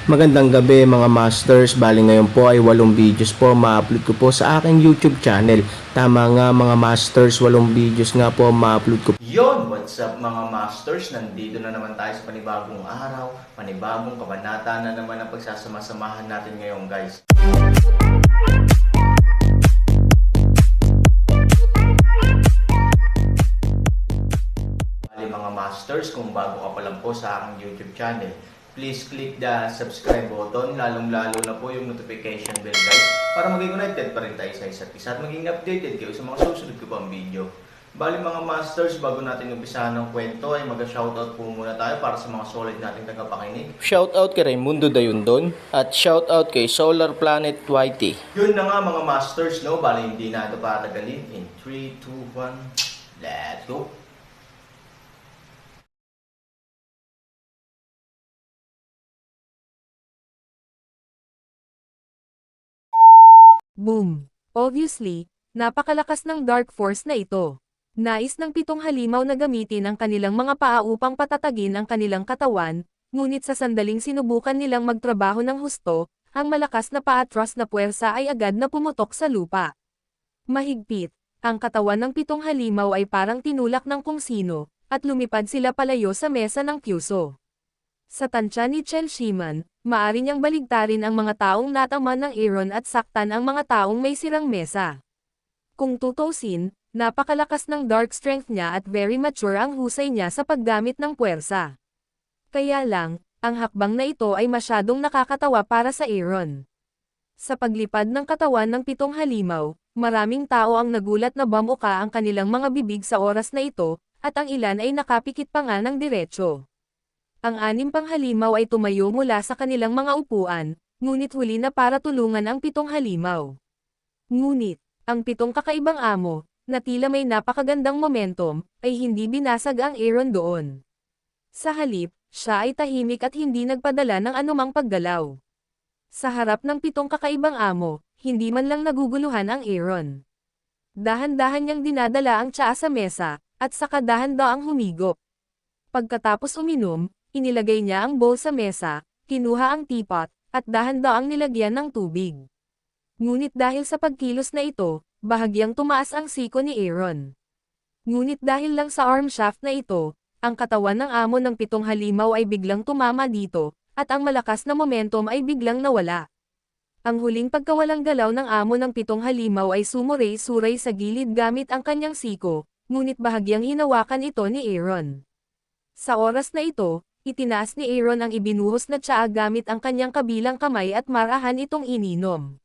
Magandang gabi mga masters, bali ngayon po ay 8 videos po ma-upload ko po sa aking YouTube channel. Tama nga mga masters, 8 videos nga po ma-upload ko. Yon, what's up mga masters? Nandito na naman tayo sa panibagong araw, panibagong kabanata na naman ang pagsasama-samahan natin ngayon guys. Bali mga masters, kung bago ka pa lang po sa aking YouTube channel, please click the subscribe button, lalong-lalo na po yung notification bell guys, para maging connected pa rin tayo sa isa't isa at maging updated kayo sa mga susunod ko pang video. Bali mga masters, bago natin umpisahan ng kwento ay mag-shoutout po muna tayo para sa mga solid nating tagapakinig. Shoutout kay Raimundo Dayundon at shoutout kay Solar Planet YT. Yun na nga mga masters, no? Bali hindi na ito patagalin. In 3, 2, 1, let's go! Boom! Obviously, napakalakas ng Dark Force na ito. Nais ng 7 halimaw na gamitin ang kanilang mga paa upang patatagin ang kanilang katawan, ngunit sa sandaling sinubukan nilang magtrabaho ng husto, ang malakas na paatras na puwersa ay agad na pumutok sa lupa. Mahigpit, ang katawan ng 7 halimaw ay parang tinulak ng kung sino, at lumipad sila palayo sa mesa ng Kyuso. Sa tansya ni Chen Shiman, maari niyang baligtarin ang mga taong nataman ng Aaron at saktan ang mga taong may sirang mesa. Kung tutusin, napakalakas ng dark strength niya at very mature ang husay niya sa paggamit ng puwersa. Kaya lang, ang hakbang na ito ay masyadong nakakatawa para sa Aaron. Sa paglipad ng katawan ng 7 halimaw, maraming tao ang nagulat na bamuka ang kanilang mga bibig sa oras na ito, at ang ilan ay nakapikit pa nga ng diretsyo. Ang 6 pang halimaw ay tumayo mula sa kanilang mga upuan, ngunit huli na para tulungan ang 7 halimaw. Ngunit, ang 7 kakaibang amo, na tila may napakagandang momentum, ay hindi binasag ang Aaron doon. Sa halip, siya ay tahimik at hindi nagpadala ng anumang paggalaw. Sa harap ng 7 kakaibang amo, hindi man lang naguguluhan ang Aaron. Dahan-dahan niyang dinadala ang tsaa sa mesa, at saka dahan-daang humigop. Pagkatapos uminom, inilagay niya ang bowl sa mesa, kinuha ang teapot, at dahan-daang nilagyan ng tubig. Ngunit dahil sa pagkilos na ito, bahagyang tumaas ang siko ni Aaron. Ngunit dahil lang sa arm shaft na ito, ang katawan ng amo ng 7 halimaw ay biglang tumama dito, at ang malakas na momentum ay biglang nawala. Ang huling pagkawalang galaw ng amo ng 7 halimaw ay sumuray-suray sa gilid gamit ang kanyang siko, ngunit bahagyang hinawakan ito ni Aaron. Sa oras na ito, itinaas ni Aaron ang ibinuhos na tsaa gamit ang kanyang kabilang kamay at marahan itong ininom.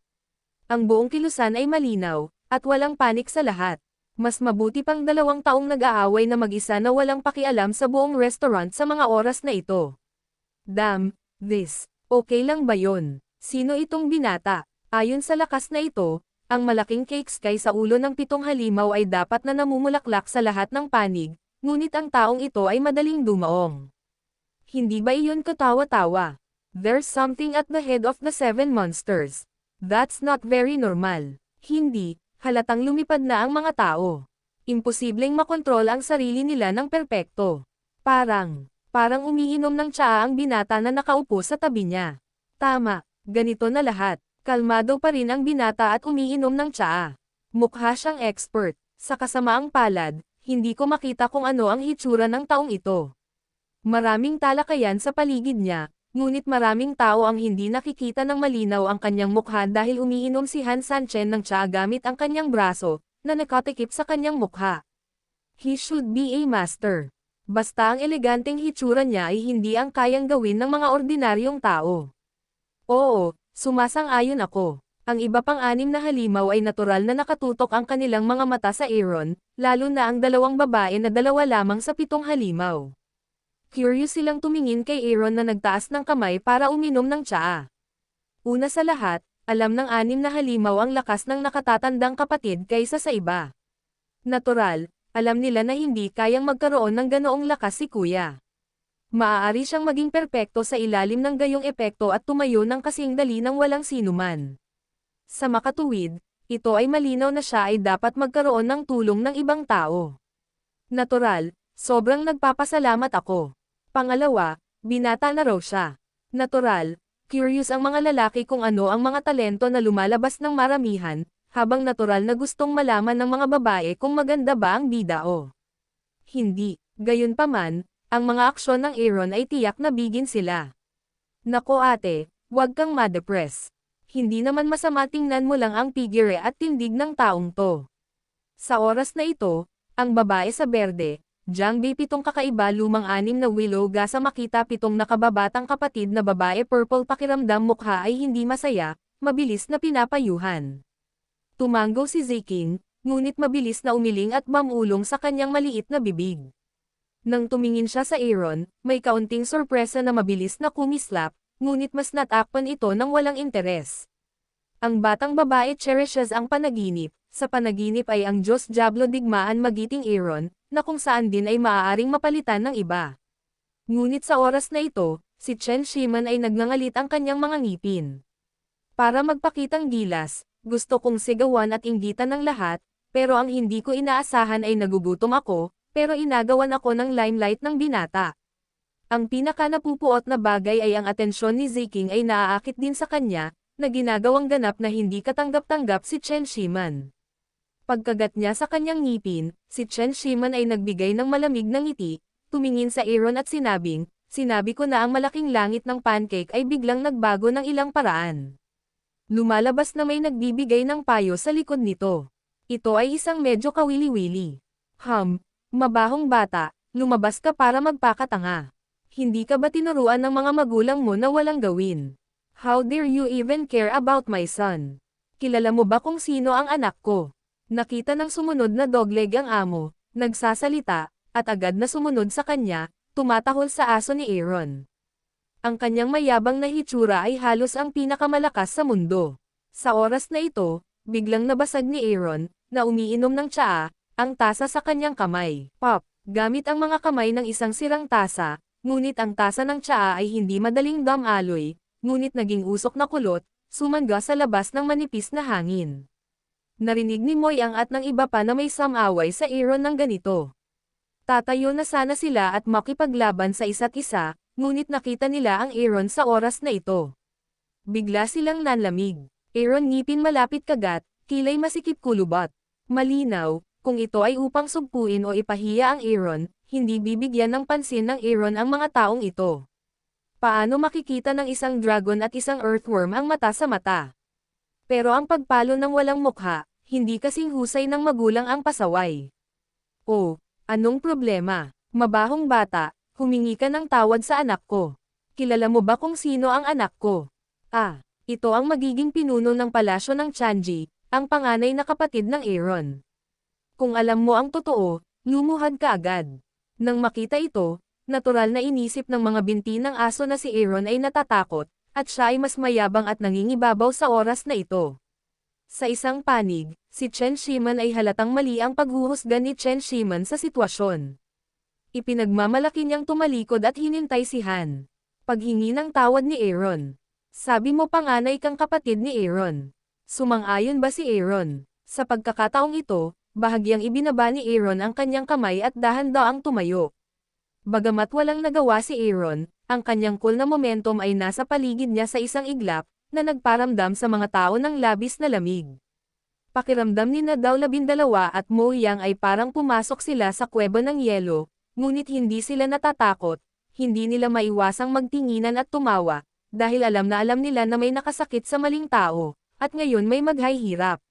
Ang buong kilusan ay malinaw, at walang panik sa lahat. Mas mabuti pang 2 taong nag-aaway na mag-isa na walang pakialam sa buong restaurant sa mga oras na ito. Damn, this, okay lang ba yon? Sino itong binata? Ayon sa lakas na ito, ang malaking cake sky sa ulo ng 7 halimaw ay dapat na namumulaklak sa lahat ng panig, ngunit ang taong ito ay madaling dumaong. Hindi ba iyon katawa-tawa? There's something at the head of the 7 monsters. That's not very normal. Hindi, halatang lumipad na ang mga tao. Imposibleng makontrol ang sarili nila ng perpekto. Parang umiinom ng tsaa ang binata na nakaupo sa tabi niya. Tama, ganito na lahat. Kalmado pa rin ang binata at umiinom ng tsaa. Mukha siyang expert. Sa kasamaang palad, hindi ko makita kung ano ang hitsura ng taong ito. Maraming talakayan sa paligid niya, ngunit maraming tao ang hindi nakikita ng malinaw ang kanyang mukha dahil umiinom si Han Sanchen ng tsaa gamit ang kanyang braso, na nakatikip sa kanyang mukha. He should be a master. Basta ang eleganteng hitsura niya ay hindi ang kayang gawin ng mga ordinaryong tao. Oo, sumasang-ayon ako. Ang iba pang 6 na halimaw ay natural na nakatutok ang kanilang mga mata sa Aaron, lalo na ang 2 babae na 2 lamang sa 7 halimaw. Curious silang tumingin kay Aaron na nagtaas ng kamay para uminom ng tsaa. Una sa lahat, alam ng 6 na halimaw ang lakas ng nakatatandang kapatid kaysa sa iba. Natural, alam nila na hindi kayang magkaroon ng ganoong lakas si kuya. Maaari siyang maging perpekto sa ilalim ng gayong epekto at tumayo ng kasing dali ng walang sinuman. Sa makatuwid, ito ay malinaw na siya ay dapat magkaroon ng tulong ng ibang tao. Natural, sobrang nagpapasalamat ako. Pangalawa, binata na raw siya. Natural, Curious ang mga lalaki kung ano ang mga talento na lumalabas ng maramihan, habang natural na gustong malaman ng mga babae kung maganda ba ang bida o hindi. Gayunpaman, ang mga aksyon ng Aaron ay tiyak na bigin sila. Nako ate, huwag kang ma-depress. Hindi naman masama tingnan mo lang ang figure at tindig ng taong to. Sa oras na ito, ang babae sa berde, Jiang Bei pitong kakaiba lumang anim na willow gasa makita pitong nakababatang kapatid na babae purple pakiramdam mukha ay hindi masaya, mabilis na pinapayuhan. Tumango si Ziking, ngunit mabilis na umiling at mamulong sa kanyang maliit na bibig. Nang tumingin siya sa Aaron, may kaunting sorpresa na mabilis na kumislap, ngunit mas natakpan ito ng walang interes. Ang batang babae cherishes ang panaginip, sa panaginip ay ang Diyos Diablo digmaan magiting Aaron, na kung saan din ay maaaring mapalitan ng iba. Ngunit sa oras na ito, si Chen Shiman ay nagngangalit ang kanyang mga ngipin. Para magpakitang gilas, gusto kong sigawan at inggitan ng lahat, pero ang hindi ko inaasahan ay nagugutom ako, pero inagawan ako ng limelight ng binata. Ang pinaka napupuot na bagay ay ang atensyon ni Ziking ay naaakit din sa kanya, na ginagawang ganap na hindi katanggap-tanggap si Chen Shiman. Pagkagat niya sa kanyang ngipin, si Chen Shiman ay nagbigay ng malamig na ngiti, tumingin sa Aaron at sinabing, sinabi ko na ang malaking langit ng pancake ay biglang nagbago ng ilang paraan. Lumalabas na may nagbibigay ng payo sa likod nito. Ito ay isang medyo kawili-wili. Mabahong bata, lumabas ka para magpakatanga. Hindi ka ba tinuruan ng mga magulang mo na walang gawin? How dare you even care about my son? Kilala mo ba kung sino ang anak ko? Nakita ng sumunod na dogleg ang amo, nagsasalita, at agad na sumunod sa kanya, tumatahol sa aso ni Aaron. Ang kanyang mayabang na hitsura ay halos ang pinakamalakas sa mundo. Sa oras na ito, biglang nabasag ni Aaron, na umiinom ng tsaa, ang tasa sa kanyang kamay. Pop! Gamit ang mga kamay ng isang sirang tasa, ngunit ang tasa ng tsaa ay hindi madaling damaloy, ngunit naging usok na kulot, sumangga sa labas ng manipis na hangin. Narinig ni Moy ang at ng iba pa na may samaway sa Aaron ng ganito. Tatayo na sana sila at makipaglaban sa isa't isa, ngunit nakita nila ang Aaron sa oras na ito. Bigla silang nanlamig. Aaron ngipin malapit kagat, kilay masikip kulubot. Malinaw, kung ito ay upang sugpuin o ipahiya ang Aaron, hindi bibigyan ng pansin ng Aaron ang mga taong ito. Paano makikita ng isang dragon at isang earthworm ang mata sa mata? Pero ang pagpalo ng walang mukha, hindi kasing husay ng magulang ang pasaway. Oh, anong problema? Mabahong bata, humingi ka ng tawad sa anak ko. Kilala mo ba kung sino ang anak ko? Ito ang magiging pinuno ng palasyo ng Chanji, ang panganay na kapatid ng Aaron. Kung alam mo ang totoo, lumuhad ka agad. Nang makita ito, natural na inisip ng mga binti ng aso na si Aaron ay natatakot, at siya ay mas mayabang at nangingibabaw sa oras na ito. Sa isang panig, si Chen Shiman ay halatang mali ang paghuhusga ni Chen Shiman sa sitwasyon. Ipinagmamalaki niyang tumalikod at hinintay si Han. Paghingi ng tawad ni Aaron. Sabi mo panganay kang kapatid ni Aaron. Sumang-ayon ba si Aaron? Sa pagkakataong ito, bahagyang ibinaba ni Aaron ang kanyang kamay at dahan-daang tumayo. Bagamat walang nagawa si Aaron, ang kanyang cool na momentum ay nasa paligid niya sa isang iglap, na nagparamdam sa mga tao ng labis na lamig. Pakiramdam ni na daw 12 at Mo Yang ay parang pumasok sila sa kuweba ng yelo, ngunit hindi sila natatakot, hindi nila maiwasang magtinginan at tumawa, dahil alam nila na may nakasakit sa maling tao, at ngayon may maghihirap.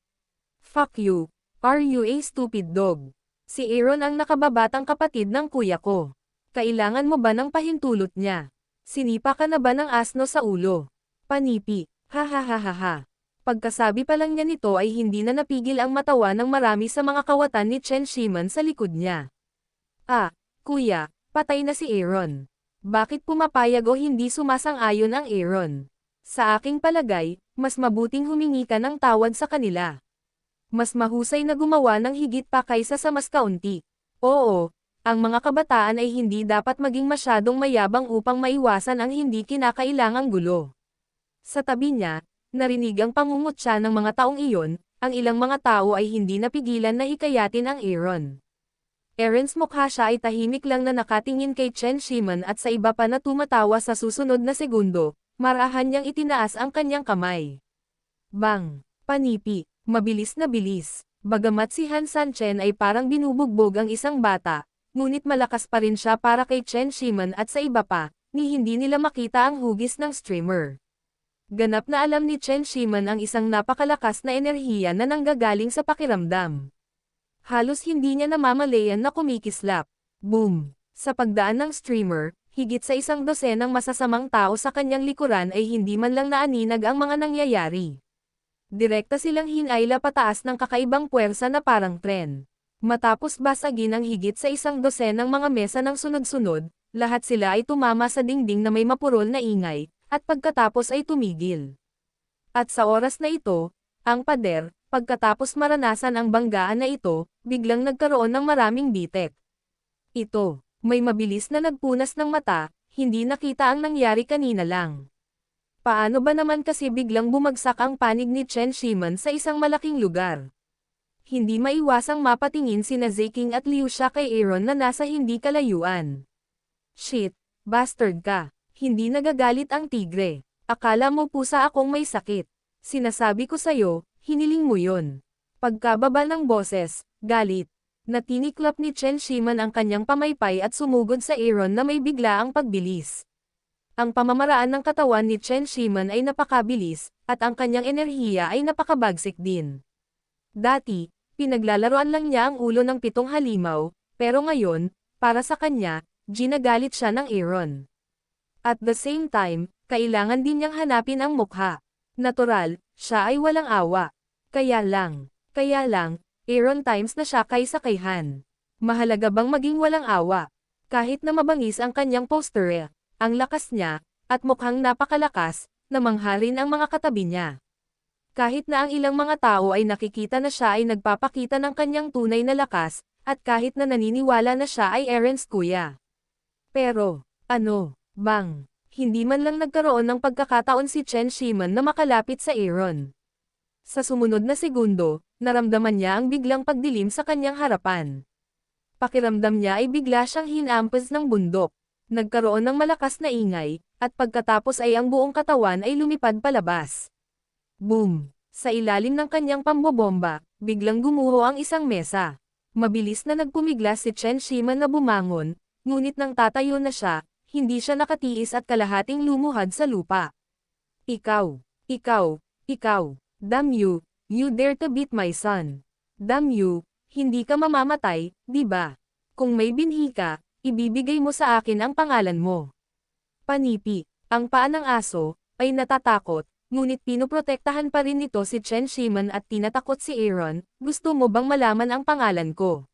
Fuck you, are you a stupid dog? Si Aaron ang nakababatang kapatid ng kuya ko. Kailangan mo ba ng pahintulot niya? Sinipa ka na ba ng asno sa ulo? Panipi, ha ha ha ha ha. Pagkasabi pa lang niya nito ay hindi na napigil ang matawa ng marami sa mga kawatan ni Chen Shiman sa likod niya. Kuya, patay na si Aaron. Bakit pumapayag o hindi sumasang-ayon ang Aaron? Sa aking palagay, mas mabuting humingi ka ng tawad sa kanila. Mas mahusay na gumawa ng higit pa kaysa sa mas kaunti. Oo, ang mga kabataan ay hindi dapat maging masyadong mayabang upang maiwasan ang hindi kinakailangang gulo. Sa tabi niya, narinig ang pangungutya ng mga taong iyon, ang ilang mga tao ay hindi napigilan na hikayatin ang Aaron. Aaron's mukha siya ay tahimik lang na nakatingin kay Chen Shiman at sa iba pa na tumatawa sa susunod na segundo, Marahan niyang itinaas ang kanyang kamay. Bang! Panipi, mabilis na bilis. Bagamat si Han Sanchen ay parang binubugbog ang isang bata, ngunit malakas pa rin siya para kay Chen Shiman at sa iba pa, ni hindi nila makita ang hugis ng streamer. Ganap na alam ni Chen Shiman ang isang napakalakas na enerhiya na nanggagaling sa pakiramdam. Halos hindi niya namamalayan na kumikislap. Boom! Sa pagdaan ng streamer, higit sa 100 masasamang tao sa kanyang likuran ay hindi man lang naaninag ang mga nangyayari. Direkta silang hinayla pataas ng kakaibang puwersa na parang tren. Matapos basagin ang higit sa 100 mga mesa ng sunod-sunod, lahat sila ay tumama sa dingding na may mapurol na ingay, at pagkatapos ay tumigil. At sa oras na ito, ang pader, pagkatapos maranasan ang banggaan na ito, biglang nagkaroon ng maraming bitek. Ito, may mabilis na nagpunas ng mata, hindi nakita ang nangyari kanina lang. Paano ba naman kasi biglang bumagsak ang panig ni Chen Shiman sa isang malaking lugar? Hindi maiwasang mapatingin sina Zeking at Liu Xia kay Aaron na nasa hindi kalayuan. Shit, bastard ka. Hindi nagagalit ang tigre. Akala mo pusa akong may sakit. Sinasabi ko sa'yo, hiniling mo yun. Pagkababa ng boses, galit. Natiniklap ni Chen Shiman ang kanyang pamaypay at sumugod sa Aaron na may biglaang pagbilis. Ang pamamaraan ng katawan ni Chen Shiman ay napakabilis, at ang kanyang enerhiya ay napakabagsik din. Dati, pinaglalaroan lang niya ang ulo ng 7 halimaw, pero ngayon, para sa kanya, ginagalit siya ng Aaron. At the same time, kailangan din niyang hanapin ang mukha. Natural, siya ay walang awa. Kaya lang, Aaron times na siya kaysa kay Han. Mahalaga bang maging walang awa? Kahit na mabangis ang kanyang posture, ang lakas niya, at mukhang napakalakas, namangha rin ang mga katabi niya. Kahit na ang ilang mga tao ay nakikita na siya ay nagpapakita ng kanyang tunay na lakas, at kahit na naniniwala na siya ay Aaron's kuya. Pero, hindi man lang nagkaroon ng pagkakataon si Chen Shiman na makalapit sa Aaron. Sa sumunod na segundo, naramdaman niya ang biglang pagdilim sa kanyang harapan. Pakiramdam niya ay bigla siyang hinampas ng bundok. Nagkaroon ng malakas na ingay, at pagkatapos ay ang buong katawan ay lumipad palabas. Boom! Sa ilalim ng kanyang pambobomba, biglang gumuho ang isang mesa. Mabilis na nagpumiglas si Chen Shiman na bumangon, ngunit nang tatayo na siya, hindi siya nakatiis at kalahating lumuhad sa lupa. Ikaw, damn you, you dare to beat my son. Damn you, hindi ka mamamatay, di ba? Kung may binhi ka, ibibigay mo sa akin ang pangalan mo. Panipi, ang paa ng aso, ay natatakot, ngunit pinoprotektahan pa rin nito si Chen Shiman at tinatakot si Aaron. Gusto mo bang malaman ang pangalan ko?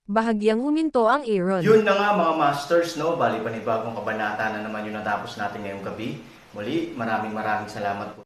Bahagyang huminto ang Aaron. Yun na nga mga masters, no? Bali panibagong kabanata na naman yung natapos natin ngayong gabi. Muli, maraming salamat po.